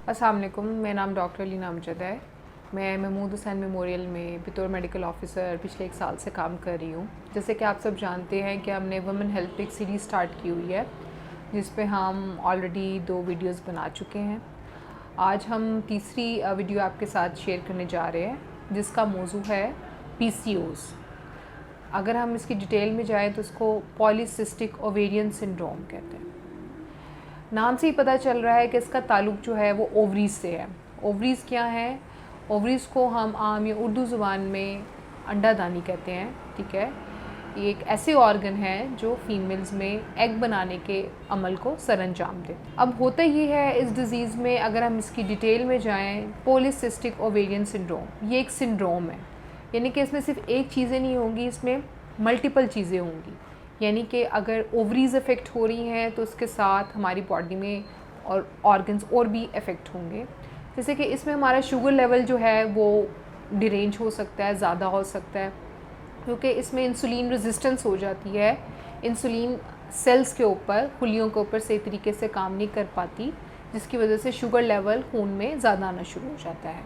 अस्सलाम वालेकुम, मेरा नाम डॉक्टर अलीना अमजद है। मैं महमूद हुसैन मेमोरियल में बतौर मेडिकल ऑफिसर पिछले 1 साल से काम कर रही हूँ। जैसे कि आप सब जानते हैं कि हमने वुमेन हेल्थ एक सीरीज़ स्टार्ट की हुई है, जिस पे हम ऑलरेडी 2 वीडियोस बना चुके हैं। आज हम तीसरी वीडियो आपके साथ शेयर करने जा रहे हैं, जिसका मौजू है PCOS। अगर हम इसकी डिटेल में जाएँ तो इसको पॉलीसिस्टिक ओवेरियन सिंड्रोम कहते हैं। नाम से ही पता चल रहा है कि इसका ताल्लुक़ जो है वो ओवरीज़ से है। ओवरीज़ क्या है? ओवरीज़ को हम आम या उर्दू ज़ुबान में अंडादानी कहते हैं, ठीक है। ये एक ऐसे ऑर्गन है जो फीमेल्स में एग बनाने के अमल को सरअंजाम दे। अब होता ये है इस डिज़ीज़ में, अगर हम इसकी डिटेल में जाएँ, पॉलीसिस्टिक ओवेरियन सिंड्रोम ये एक सिंड्रोम है, यानी कि इसमें सिर्फ एक चीज़ें नहीं होंगी, इसमें मल्टीपल चीज़ें होंगी। यानी कि अगर ओवरीज़ इफ़ेक्ट हो रही हैं तो उसके साथ हमारी बॉडी में और ऑर्गन्स और भी इफ़ेक्ट होंगे। जैसे कि इसमें हमारा शुगर लेवल जो है वो डिरेंज हो सकता है, ज़्यादा हो सकता है, क्योंकि इसमें इंसुलिन रेजिस्टेंस हो जाती है। इंसुलिन सेल्स के ऊपर, खुलियों के ऊपर सही तरीके से काम नहीं कर पाती, जिसकी वजह से शुगर लेवल खून में ज़्यादा आना शुरू हो जाता है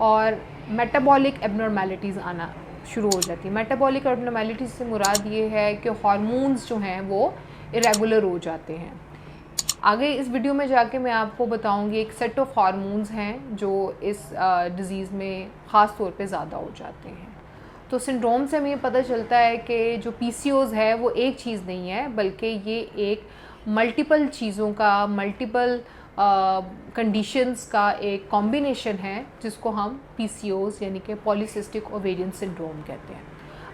और मेटाबॉलिक एबनॉर्मेलिटीज़ आना शुरू हो जाती है। मेटाबॉलिक एबनॉर्मेलिटीज़ से मुराद ये है कि हार्मोन्स जो हैं वो इरेगुलर हो जाते हैं। आगे इस वीडियो में जाके मैं आपको बताऊंगी एक सेट ऑफ हार्मोन्स हैं जो इस डिज़ीज़ में ख़ास तौर पे ज़्यादा हो जाते हैं। तो सिंड्रोम से हमें पता चलता है कि जो PCOS है वो एक चीज़ नहीं है, बल्कि ये एक मल्टीपल चीज़ों का, मल्टीपल कंडीशंस का एक कॉम्बिनेशन है, जिसको हम PCOS यानी कि पॉलीसिस्टिक ओवेरियन सिंड्रोम कहते हैं।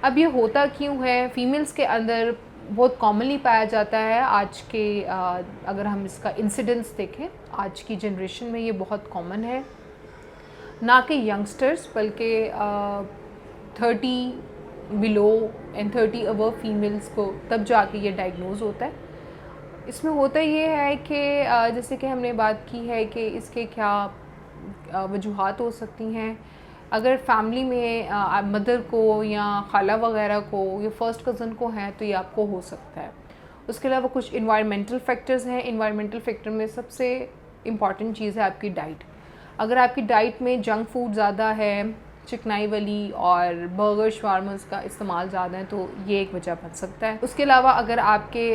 अब ये होता क्यों है? फीमेल्स के अंदर बहुत कॉमनली पाया जाता है। आज के अगर हम इसका इंसिडेंस देखें, आज की जनरेशन में ये बहुत कॉमन है, ना कि यंगस्टर्स बल्कि 30 बिलो एंड 30 अबव फीमेल्स को तब जाके ये डायग्नोज होता है। इसमें होता ये है कि जैसे कि हमने बात की है कि इसके क्या वजूहात हो सकती हैं। अगर फैमिली में मदर को या खाला वगैरह को या फर्स्ट कज़न को है तो ये आपको हो सकता है। उसके अलावा कुछ इन्वायरमेंटल फैक्टर्स हैं। इन्वायरमेंटल फैक्टर में सबसे इम्पॉर्टेंट चीज़ है आपकी डाइट। अगर आपकी डाइट में जंक फूड ज़्यादा है, चिकनाई वाली और बर्गर शवारमास का इस्तेमाल ज़्यादा है, तो ये एक वजह बन सकता है। उसके अलावा अगर आपके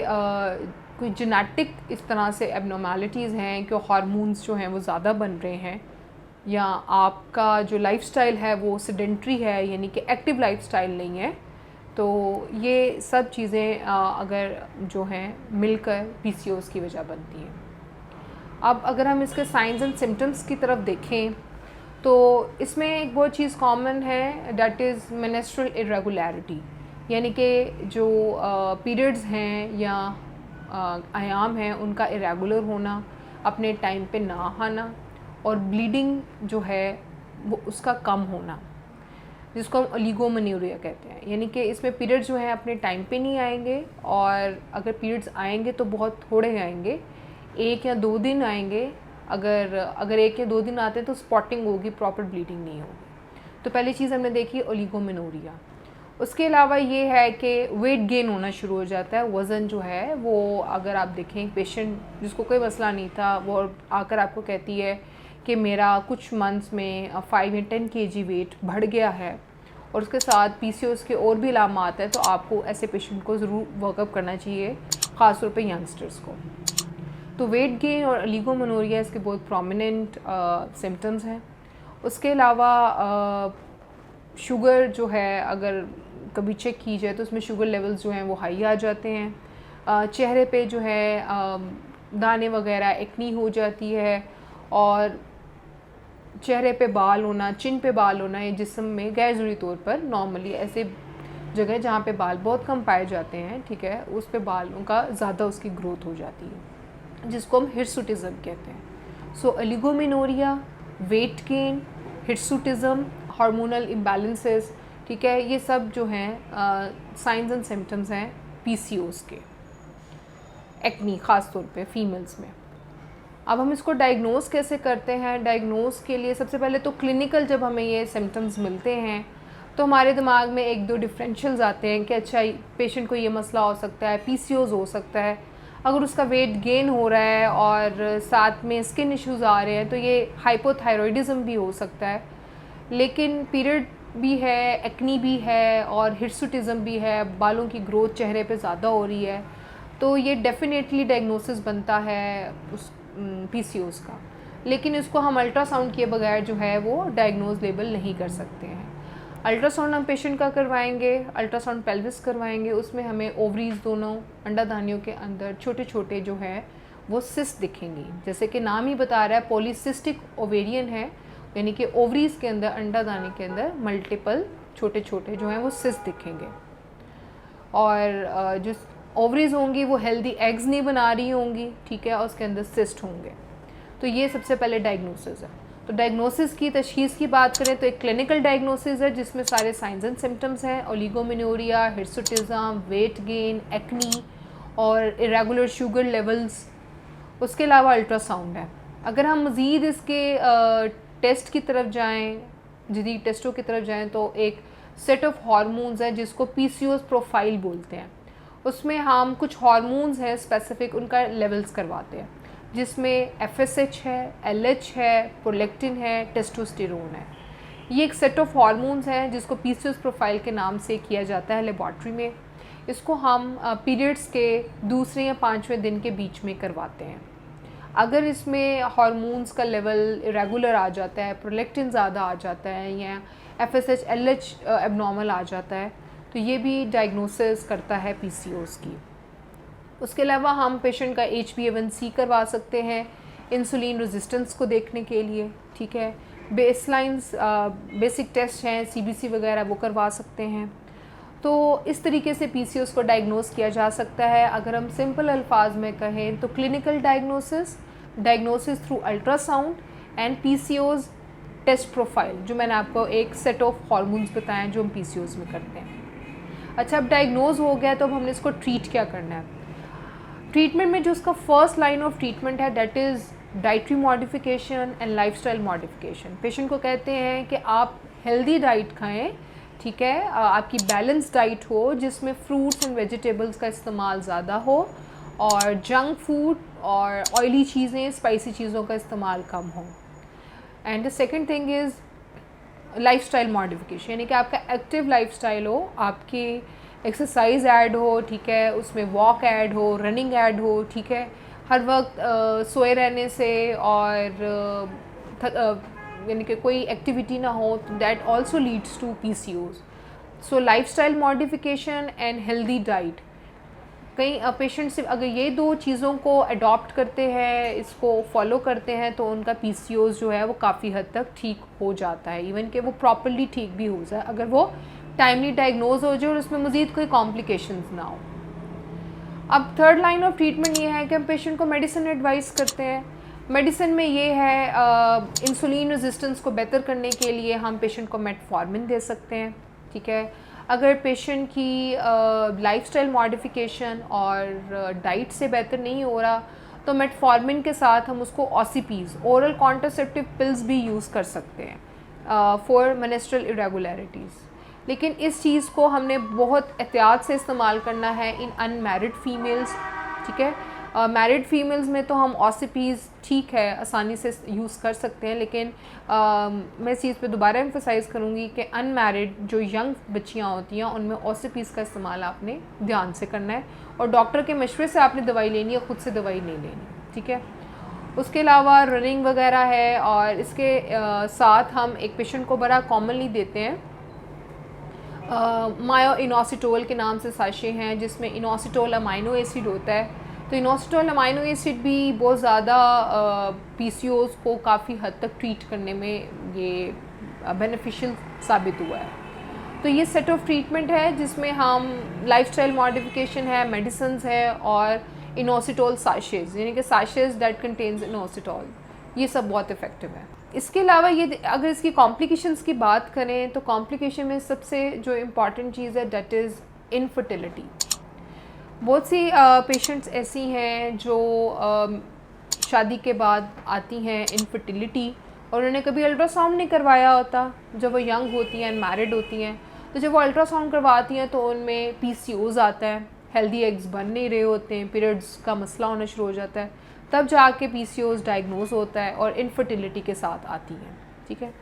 कोई जेनेटिक इस तरह से एबनॉर्मेलिटीज़ हैं कि हार्मोन्स जो हैं वो ज़्यादा बन रहे हैं, या आपका जो लाइफस्टाइल है वो सेडेंट्री है, यानी कि एक्टिव लाइफस्टाइल नहीं है, तो ये सब चीज़ें अगर जो हैं मिलकर PCOS की वजह बनती हैं। अब अगर हम इसके साइंस एंड सिम्टम्स की तरफ देखें तो इसमें एक बहुत चीज़ कॉमन है, डैट इज़ मेंस्ट्रुअल इरेगुलरिटी, यानी कि जो पीरियड्स हैं या आयाम हैं उनका इरेगुलर होना, अपने टाइम पे ना आना और ब्लीडिंग जो है वो उसका कम होना, जिसको हम ओलिगोमेनोरिया कहते हैं। यानी कि इसमें पीरियड्स जो हैं अपने टाइम पे नहीं आएंगे, और अगर पीरियड्स आएंगे तो बहुत थोड़े आएंगे, 1 या 2 दिन आएंगे। अगर 1 या 2 दिन आते हैं तो स्पॉटिंग होगी, प्रॉपर ब्लीडिंग नहीं होगी। तो पहली चीज़ हमने देखी ओलिगोमेनोरिया। उसके अलावा ये है कि वेट गेन होना शुरू हो जाता है। वज़न जो है वो, अगर आप देखें पेशेंट जिसको कोई मसला नहीं था, वो आकर आपको कहती है कि मेरा कुछ मंथ्स में 5 या 10 kg वेट बढ़ गया है, और उसके साथ PCOS के और भी अलामात हैं, तो आपको ऐसे पेशेंट को ज़रूर वर्कअप करना चाहिए, ख़ास तौर पे यंगस्टर्स को। तो वेट गेन और ओलिगोमेनोरिया इसके बहुत प्रोमिनेंट सिम्टम्स हैं। उसके अलावा शुगर जो है, अगर कभी चेक की जाए तो उसमें शुगर लेवल्स जो हैं वो हाई आ जाते हैं। चेहरे पे जो है दाने वगैरह, एक्नी हो जाती है, और चेहरे पे बाल होना, चिन पे बाल होना, ये जिस्म में गैर ज़रूरी तौर पर नॉर्मली ऐसे जगह जहाँ पे बाल बहुत कम पाए जाते हैं, ठीक है, उस पे बालों का ज़्यादा उसकी ग्रोथ हो जाती है, जिसको हम हिर्सुटिज़म कहते हैं। So oligomenorrhoea, weight gain, hirsutism, hormonal imbalances, ठीक है, ये सब जो हैं साइंस एंड सिम्टम्स हैं PCOS के। एक्नी ख़ास तौर पे फीमेल्स में। अब हम इसको डायग्नोस कैसे करते हैं? डायग्नोस के लिए सबसे पहले तो क्लिनिकल, जब हमें ये सिम्टम्स मिलते हैं तो हमारे दिमाग में 1-2 डिफरेंशियल्स आते हैं कि अच्छा पेशेंट को ये मसला हो सकता है, PCOS हो सकता है। अगर उसका वेट गेन हो रहा है और साथ में स्किन इश्यूज़ आ रहे हैं तो ये हाइपोथायरॉयडिज़म भी हो सकता है। लेकिन पीरियड भी है, एक्नी भी है और हिर्सुटिज़म भी है, बालों की ग्रोथ चेहरे पे ज़्यादा हो रही है, तो ये डेफिनेटली डायग्नोसिस बनता है उस पीसीओएस का। लेकिन इसको हम अल्ट्रासाउंड किए बगैर जो है वो डायग्नोज लेबल नहीं कर सकते हैं। अल्ट्रासाउंड हम पेशेंट का करवाएंगे, अल्ट्रासाउंड पेल्विस करवाएंगे, उसमें हमें ओवरीज दोनों अंडादानियों के अंदर छोटे छोटे जो है वो सिस्ट दिखेंगी। जैसे कि नाम ही बता रहा है पॉलीसिस्टिक ओवेरियन है, यानी कि ओवरीज के अंदर, अंडादानी के अंदर मल्टीपल छोटे छोटे जो हैं वो सिस्ट दिखेंगे। और जो ओवरीज होंगी वो हेल्दी एग्स नहीं बना रही होंगी, ठीक है, और उसके अंदर सिस्ट होंगे। तो ये सबसे पहले डायग्नोसिस है। तो डायग्नोसिस की तशखीस की बात करें तो एक क्लिनिकल डायग्नोसिस है जिसमें सारे साइंस एंड सिम्टम्स हैं, ओलिगोमेनोरिया, हिर्सुटिज़म, वेट गेन, एक्नी और इरेगुलर शुगर लेवल्स। उसके अलावा अल्ट्रासाउंड है। अगर हम मज़ीद इसके टेस्ट की तरफ जाएं, जदीद टेस्टों की तरफ जाएं, तो एक सेट ऑफ हार्मोन्स है जिसको पीसीओएस प्रोफाइल बोलते हैं। उसमें हम कुछ हार्मोन्स हैं स्पेसिफिक, उनका लेवल्स करवाते हैं, जिसमें एफएसएच है, एलएच है, प्रोलेक्टिन है, टेस्टोस्टेरोन है। ये एक सेट ऑफ हार्मोन्स हैं जिसको पीसीओएस प्रोफाइल के नाम से किया जाता है लेबॉर्ट्री में। इसको हम पीरियड्स के दूसरे या 5वें दिन के बीच में करवाते हैं। अगर इसमें हार्मोन्स का लेवल इरेगुलर आ जाता है, प्रोलेक्टिन ज़्यादा आ जाता है या एफएसएच एलएच एबनॉर्मल आ जाता है, तो ये भी डायग्नोसिस करता है पीसीओएस की। उसके अलावा हम पेशेंट का HbA1c करवा सकते हैं इंसुलिन रेजिस्टेंस को देखने के लिए, ठीक है। बेसलाइंस बेसिक टेस्ट हैं, सीबीसी वगैरह, वो करवा सकते हैं। तो इस तरीके से पीसीओएस को डायग्नोस किया जा सकता है। अगर हम सिंपल अल्फाज में कहें तो clinical diagnosis through ultrasound and PCOS test profile, जो मैंने आपको एक सेट ऑफ हार्मोन्स बताए हैं जो हम पीसीओएस में करते हैं। अच्छा, अब डायग्नोज हो गया तो अब हमने इसको ट्रीट क्या करना है। ट्रीटमेंट में जो उसका फर्स्ट लाइन ऑफ ट्रीटमेंट है that is dietary modification and lifestyle modification. Patient को कहते हैं कि आप हेल्दी डाइट खाएं, ठीक है, आपकी बैलेंस डाइट हो जिसमें फ्रूट्स एंड वेजिटेबल्स का इस्तेमाल ज़्यादा हो और जंक फूड और ऑयली चीज़ें, स्पाइसी चीज़ों का इस्तेमाल कम हो। And the second thing is lifestyle modification, यानी कि आपका एक्टिव लाइफस्टाइल हो, आपकी एक्सरसाइज ऐड हो, ठीक है, उसमें वॉक ऐड हो, रनिंग ऐड हो, ठीक है, हर वक्त सोए रहने से और यानी कि कोई एक्टिविटी ना हो, तो that also leads to PCOS. So lifestyle modification and healthy diet, कई पेशेंट्स अगर ये दो चीज़ों को अडॉप्ट करते हैं, इसको फॉलो करते हैं, तो उनका पीसीओएस जो है वो काफ़ी हद तक ठीक हो जाता है, इवन कि वो प्रॉपरली ठीक भी हो जाए अगर वो टाइमली डायग्नोज हो जाए और उसमें मज़ीद कोई कॉम्प्लिकेशंस ना हो। अब थर्ड लाइन ऑफ ट्रीटमेंट ये है कि हम पेशेंट को मेडिसिन एडवाइस करते हैं। मेडिसिन में ये है इंसुलिन रेजिस्टेंस को बेहतर करने के लिए हम पेशेंट को मेटफॉर्मिन दे सकते हैं, ठीक है। अगर पेशेंट की लाइफस्टाइल मॉडिफिकेशन और डाइट से बेहतर नहीं हो रहा तो मेटफॉर्मिन के साथ हम उसको ऑसीपीज़, ओरल कॉन्ट्रासेप्टिव पिल्स भी यूज़ कर सकते हैं फॉर मेंस्ट्रुअल इरेगुलरिटीज़। लेकिन इस चीज़ को हमने बहुत एहतियात से इस्तेमाल करना है इन अनमैरिड फीमेल्स, ठीक है। मैरिड फीमेल्स में तो हम ऑसीपीज़ ठीक है आसानी से यूज़ कर सकते हैं, लेकिन मैं इस चीज़ पे दोबारा एम्फसाइज़ करूँगी कि अनमैरिड जो यंग बच्चियाँ होती हैं उनमें ऑसीपीज़ का इस्तेमाल आपने ध्यान से करना है और डॉक्टर के मशवरे से आपने दवाई लेनी है, ख़ुद से दवाई नहीं लेनी, ठीक है। उसके अलावा रनिंग वगैरह है और इसके साथ हम एक पेशेंट को बड़ा कॉमनली देते हैं मायो इनोसिटोल के नाम से साशे हैं जिसमें इनोसिटोल अमाइनो एसिड होता है। तो इनोसिटोल अमाइनो एसिड भी बहुत ज़्यादा पीसीओएस को काफ़ी हद तक ट्रीट करने में ये बेनिफिशियल साबित हुआ है। तो ये सेट ऑफ ट्रीटमेंट है जिसमें हम लाइफस्टाइल मॉडिफिकेशन है, मेडिसिन्स है और इनोसिटोल साशेज़, यानी कि साशेज़ दैट कंटेन्स इनोसिटोल, ये सब बहुत इफ़ेक्टिव है। इसके अलावा ये अगर इसकी कॉम्प्लिकेशंस की बात करें तो कॉम्प्लिकेशन में सबसे जो इम्पॉर्टेंट चीज़ है दैट इज़ इनफर्टिलिटी। बहुत सी पेशेंट्स ऐसी हैं जो शादी के बाद आती हैं इनफर्टिलिटी और उन्होंने कभी अल्ट्रासाउंड नहीं करवाया होता जब वो यंग होती हैं, मैरिड होती हैं। तो जब वो अल्ट्रासाउंड करवाती हैं तो उनमें पीसीओएस आता है, हेल्दी एग्स बन नहीं रहे होते हैं, पीरियड्स का मसला होना शुरू हो जाता है, तब जाके PCOS डायग्नोज होता है और इनफर्टिलिटी के साथ आती है। ठीक है,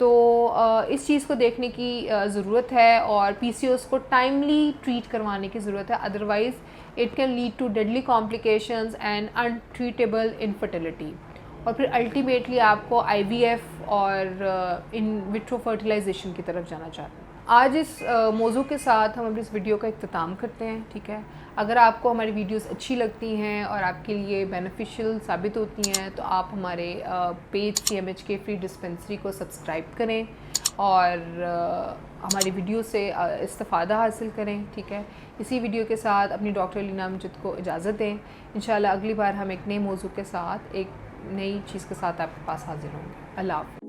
तो इस चीज़ को देखने की ज़रूरत है और PCOS को टाइमली ट्रीट करवाने की ज़रूरत है, otherwise it can lead to deadly complications and untreatable infertility, और फिर अल्टीमेटली आपको IVF और इन विट्रो फर्टिलाइजेशन की तरफ जाना चाहते हैं। आज इस मौजू के साथ हम अपनी इस वीडियो का इख्तिताम करते हैं। ठीक है, अगर आपको हमारी वीडियोस अच्छी लगती हैं और आपके लिए बेनिफिशियल साबित होती हैं तो आप हमारे पेज CMHK फ्री डिस्पेंसरी को सब्सक्राइब करें और हमारी वीडियो से इस्तिफ़ादा हासिल करें। ठीक है, इसी वीडियो के साथ अपनी डॉक्टर लीना अमजद को इजाज़त दें। इंशाल्लाह अगली बार हम एक नए मौजू के साथ, एक नई चीज़ के साथ आपके पास हाजिर होंगे। अल्लाह हाफ़िज़।